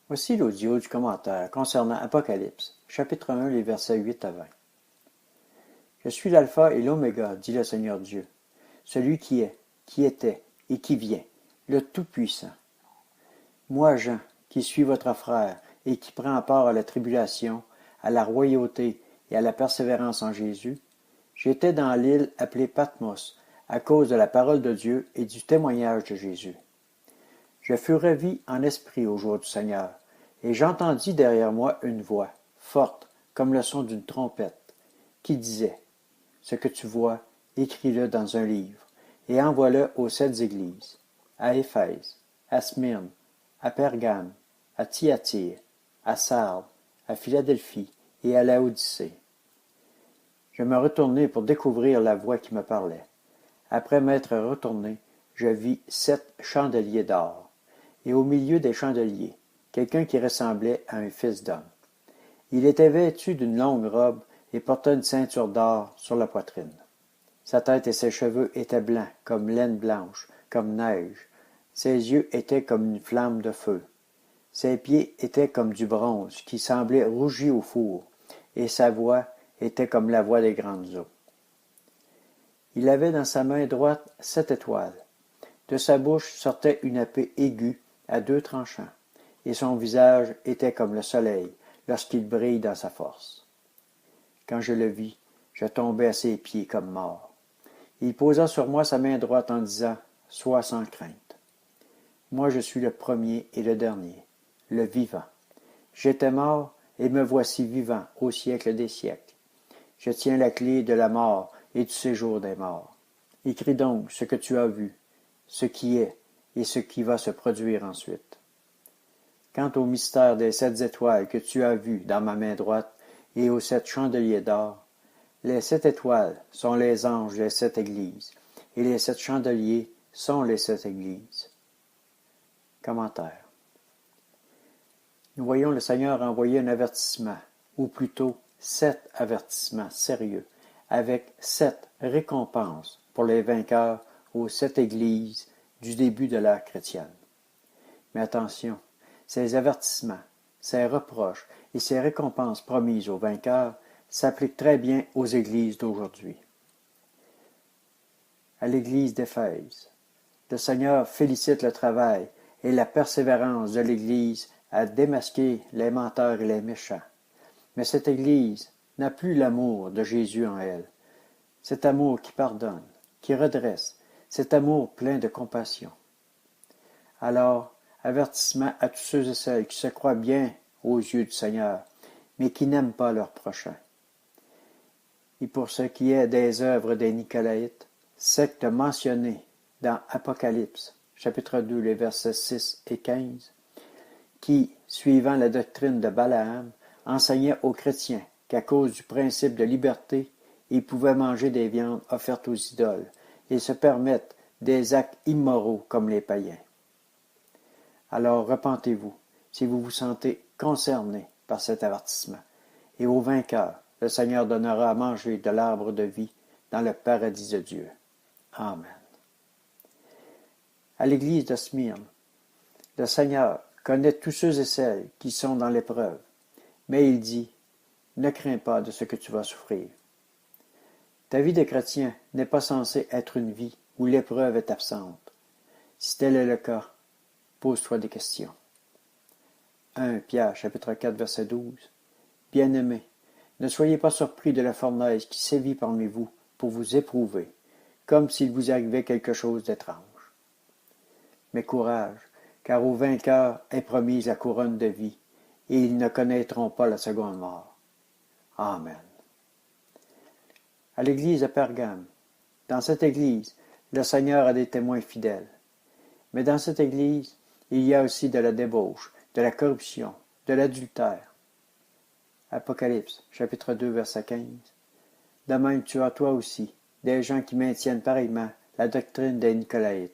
Voici l'audio du commentaire concernant Apocalypse, chapitre 1, les versets 8 à 20. Je suis l'alpha et l'oméga, dit le Seigneur Dieu, celui qui est, qui était et qui vient, le Tout-Puissant. Moi, Jean, qui suis votre frère et qui prends part à la tribulation, à la royauté et à la persévérance en Jésus, j'étais dans l'île appelée Patmos à cause de la parole de Dieu et du témoignage de Jésus. Je fus revu en esprit au jour du Seigneur, et j'entendis derrière moi une voix, forte, comme le son d'une trompette, qui disait, « Ce que tu vois, écris-le dans un livre, et envoie-le aux 7 églises, à Éphèse, à Smyrne, à Pergame, à Thyatire, à Sardes, à Philadelphie et à Laodicée. » Je me retournai pour découvrir la voix qui me parlait. Après m'être retourné, je vis 7 chandeliers d'or. Et au milieu des chandeliers, quelqu'un qui ressemblait à un fils d'homme. Il était vêtu d'une longue robe et portait une ceinture d'or sur la poitrine. Sa tête et ses cheveux étaient blancs, comme laine blanche, comme neige. Ses yeux étaient comme une flamme de feu. Ses pieds étaient comme du bronze, qui semblait rougi au four, et sa voix était comme la voix des grandes eaux. Il avait dans sa main droite 7 étoiles. De sa bouche sortait une épée aiguë à 2 tranchants, et son visage était comme le soleil lorsqu'il brille dans sa force. Quand je le vis, je tombai à ses pieds comme mort. Il posa sur moi sa main droite en disant, « Sois sans crainte. Moi je suis le premier et le dernier, le vivant. J'étais mort, et me voici vivant au siècle des siècles. Je tiens la clé de la mort et du séjour des morts. Écris donc ce que tu as vu, ce qui est et ce qui va se produire ensuite. Quant au mystère des 7 étoiles que tu as vues dans ma main droite et aux 7 chandeliers d'or, les 7 étoiles sont les anges des 7 églises, et les 7 chandeliers sont les 7 églises. » Commentaire. Nous voyons le Seigneur envoyer un avertissement, ou plutôt 7 avertissements sérieux, avec 7 récompenses pour les vainqueurs aux 7 églises du début de l'ère chrétienne. Mais attention, ces avertissements, ces reproches et ces récompenses promises aux vainqueurs s'appliquent très bien aux églises d'aujourd'hui. À l'église d'Éphèse, le Seigneur félicite le travail et la persévérance de l'église à démasquer les menteurs et les méchants. Mais cette église n'a plus l'amour de Jésus en elle, cet amour qui pardonne, qui redresse, cet amour plein de compassion. Alors, avertissement à tous ceux et celles qui se croient bien aux yeux du Seigneur, mais qui n'aiment pas leur prochain. Et pour ce qui est des œuvres des Nicolaïtes, secte mentionnée dans Apocalypse, chapitre 2, les versets 6 et 15, qui, suivant la doctrine de Balaam, enseignait aux chrétiens qu'à cause du principe de liberté, ils pouvaient manger des viandes offertes aux idoles et se permettre des actes immoraux comme les païens. Alors repentez-vous si vous vous sentez concerné par cet avertissement. Et aux vainqueurs, le Seigneur donnera à manger de l'arbre de vie dans le paradis de Dieu. Amen. À l'église de Smyrne, le Seigneur connaît tous ceux et celles qui sont dans l'épreuve, mais il dit, « Ne crains pas de ce que tu vas souffrir. » Ta vie de chrétien n'est pas censée être une vie où l'épreuve est absente. Si tel est le cas, pose-toi des questions. 1 Pierre, chapitre 4, verset 12. Bien-aimés, ne soyez pas surpris de la fournaise qui sévit parmi vous pour vous éprouver, comme s'il vous arrivait quelque chose d'étrange. Mais courage, car aux vainqueurs est promise la couronne de vie, et ils ne connaîtront pas la seconde mort. Amen. À l'église de Pergame, dans cette église, le Seigneur a des témoins fidèles. Mais dans cette église, il y a aussi de la débauche, de la corruption, de l'adultère. Apocalypse, chapitre 2, verset 15. De même, tu as toi aussi des gens qui maintiennent pareillement la doctrine des Nicolaïtes.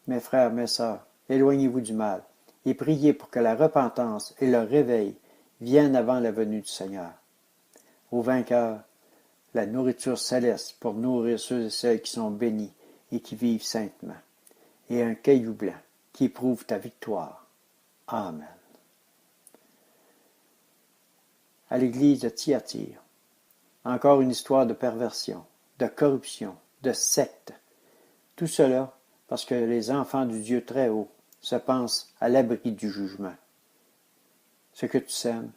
Mes frères, mes sœurs, éloignez-vous du mal et priez pour que la repentance et le réveil viennent avant la venue du Seigneur. Aux vainqueurs, la nourriture céleste pour nourrir ceux et celles qui sont bénis et qui vivent saintement, et un caillou blanc qui prouve ta victoire. Amen. à l'église de Thyatire. Encore une histoire de perversion, de corruption, de secte. Tout cela parce que les enfants du Dieu très haut se pensent à l'abri du jugement. Ce que tu sèmes,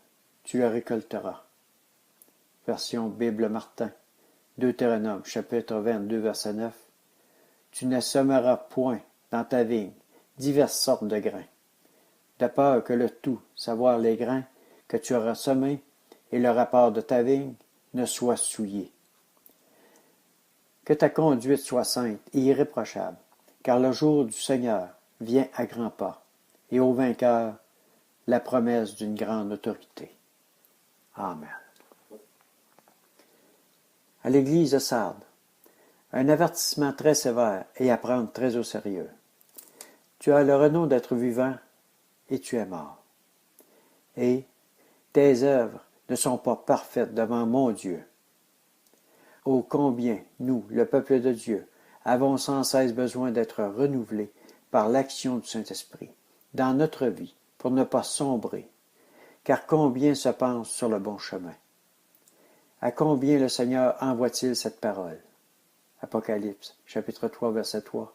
tu le récolteras. Version Bible Martin, Deutéronome, chapitre 22, verset 9. Tu ne sèmeras point dans ta vigne diverses sortes de grains, de peur que le tout, savoir les grains que tu auras semés et le rapport de ta vigne, ne soit souillé. Que ta conduite soit sainte et irréprochable, car le jour du Seigneur vient à grands pas, et au vainqueur la promesse d'une grande autorité. Amen. À l'église de Sardes, un avertissement très sévère et à prendre très au sérieux. Tu as le renom d'être vivant et tu es mort. Et tes œuvres ne sont pas parfaites devant mon Dieu. Ô combien nous, le peuple de Dieu, avons sans cesse besoin d'être renouvelés par l'action du Saint-Esprit dans notre vie pour ne pas sombrer, car combien se pensent sur le bon chemin. À combien le Seigneur envoie-t-il cette parole? Apocalypse, chapitre 3, verset 3.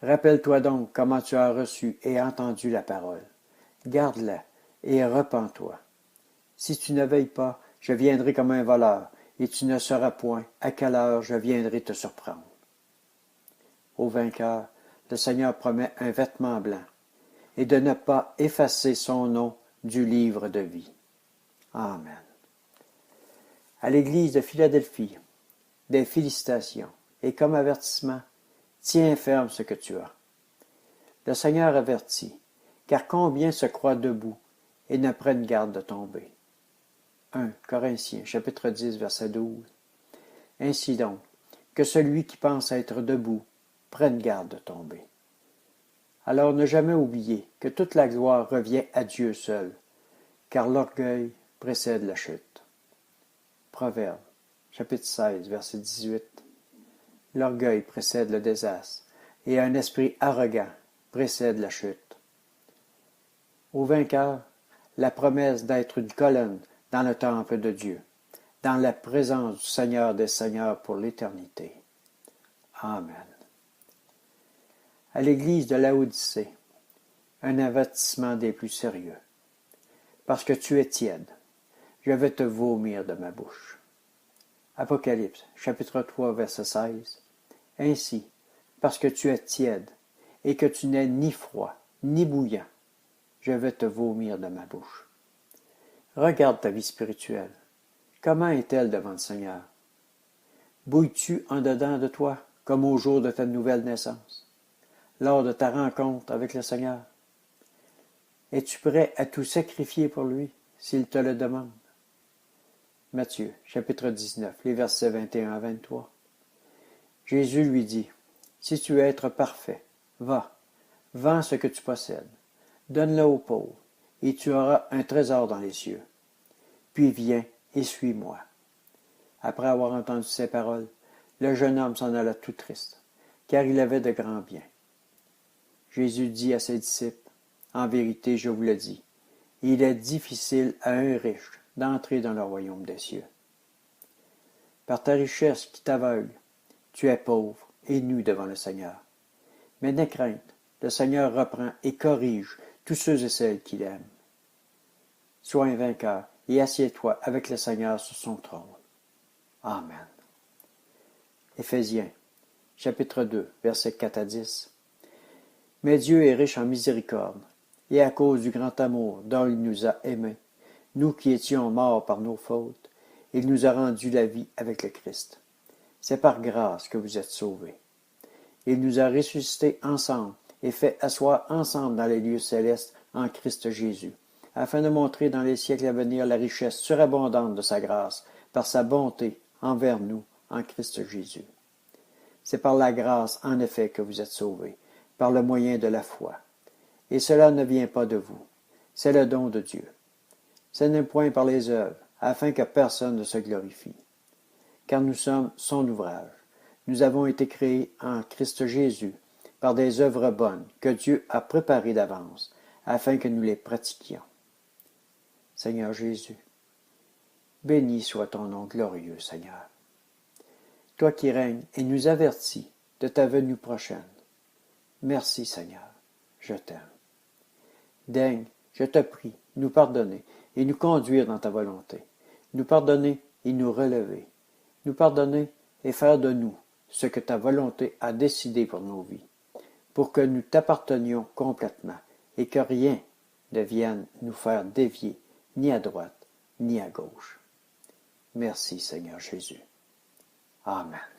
Rappelle-toi donc comment tu as reçu et entendu la parole. Garde-la et repens-toi. Si tu ne veilles pas, je viendrai comme un voleur, et tu ne sauras point à quelle heure je viendrai te surprendre. Au vainqueur, le Seigneur promet un vêtement blanc, et de ne pas effacer son nom du livre de vie. Amen. À l'église de Philadelphie, des félicitations, et comme avertissement, tiens ferme ce que tu as. Le Seigneur avertit, car combien se croient debout et ne prennent garde de tomber. 1 Corinthiens, chapitre 10, verset 12. Ainsi donc, que celui qui pense être debout prenne garde de tomber. Alors ne jamais oublier que toute la gloire revient à Dieu seul, car l'orgueil précède la chute. Proverbe, chapitre 16, verset 18. L'orgueil précède le désastre, et un esprit arrogant précède la chute. Au vainqueur, la promesse d'être une colonne dans le temple de Dieu, dans la présence du Seigneur des Seigneurs pour l'éternité. Amen. À l'église de Laodicée, un avertissement des plus sérieux. Parce que tu es tiède, je vais te vomir de ma bouche. Apocalypse, chapitre 3, verset 16. Ainsi, parce que tu es tiède, et que tu n'es ni froid, ni bouillant, je vais te vomir de ma bouche. Regarde ta vie spirituelle. Comment est-elle devant le Seigneur? Bouilles-tu en dedans de toi, comme au jour de ta nouvelle naissance, lors de ta rencontre avec le Seigneur? Es-tu prêt à tout sacrifier pour lui, s'il te le demande? Matthieu, chapitre 19, les versets 21 à 23. Jésus lui dit, « Si tu veux être parfait, va, vends ce que tu possèdes, donne-le aux pauvres, et tu auras un trésor dans les cieux. Puis viens et suis-moi. » Après avoir entendu ces paroles, le jeune homme s'en alla tout triste, car il avait de grands biens. Jésus dit à ses disciples, « En vérité, je vous le dis, il est difficile à un riche d'entrer dans le royaume des cieux. Par ta richesse qui t'aveugle, tu es pauvre et nu devant le Seigneur. Mais n'aie crainte, le Seigneur reprend et corrige tous ceux et celles qu'il aime. Sois un vainqueur et assieds-toi avec le Seigneur sur son trône. Amen. Éphésiens, chapitre 2, versets 4 à 10. Mais Dieu est riche en miséricorde, et à cause du grand amour dont il nous a aimés, nous qui étions morts par nos fautes, il nous a rendu la vie avec le Christ. C'est par grâce que vous êtes sauvés. Il nous a ressuscités ensemble et fait asseoir ensemble dans les lieux célestes en Christ Jésus, afin de montrer dans les siècles à venir la richesse surabondante de sa grâce, par sa bonté envers nous en Christ Jésus. C'est par la grâce, en effet, que vous êtes sauvés, par le moyen de la foi. Et cela ne vient pas de vous, c'est le don de Dieu. Ce n'est point par les œuvres, afin que personne ne se glorifie. Car nous sommes son ouvrage. Nous avons été créés en Christ Jésus par des œuvres bonnes que Dieu a préparées d'avance, afin que nous les pratiquions. Seigneur Jésus, Béni soit ton nom glorieux, Seigneur. Toi qui règnes et nous avertis de ta venue prochaine. Merci, Seigneur, je t'aime. Daigne, je te prie, nous pardonner et nous conduire dans ta volonté, nous pardonner et nous relever, nous pardonner et faire de nous ce que ta volonté a décidé pour nos vies, pour que nous t'appartenions complètement et que rien ne vienne nous faire dévier ni à droite ni à gauche. Merci Seigneur Jésus. Amen.